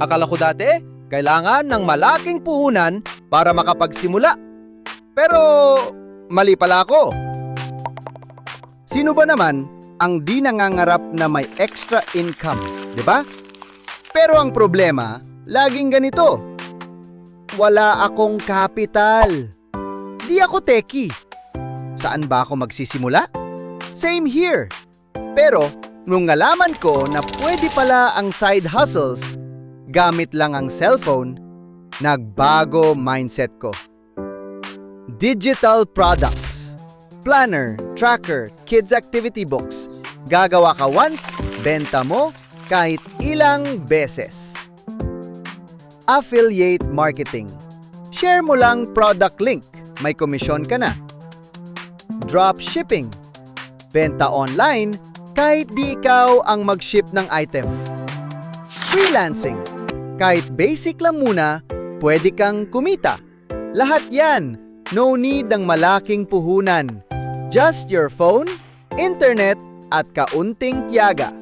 Akala ko dati, kailangan ng malaking puhunan para makapagsimula. Pero mali pala ako. Sino ba naman ang di nangangarap na may extra income, di ba? Pero ang problema, laging ganito. Wala akong kapital. Di ako techie. Saan ba ako magsisimula? Same here. Pero nung nalaman ko na pwede pala ang side hustles, gamit lang ang cellphone, nagbago mindset ko. Digital products, planner, tracker, kids activity books. Gagawa ka once, benta mo kahit ilang beses. Affiliate marketing. Share mo lang product link, may komisyon ka na. Drop shipping. Benta online kahit di ikaw ang mag-ship ng item. Freelancing. Kahit basic lang muna, pwede kang kumita. Lahat yan, no need ng malaking puhunan. Just your phone, internet, at kaunting tiyaga.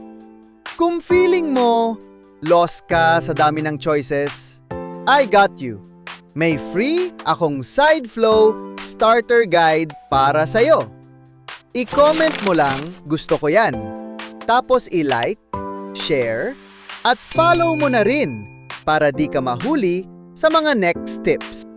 Kung feeling mo, lost ka sa dami ng choices, I got you. May free akong side flow starter guide para sa'yo. I-comment mo lang, gusto ko yan. Tapos i-like, share, at follow mo na rin para di ka mahuli sa mga next tips.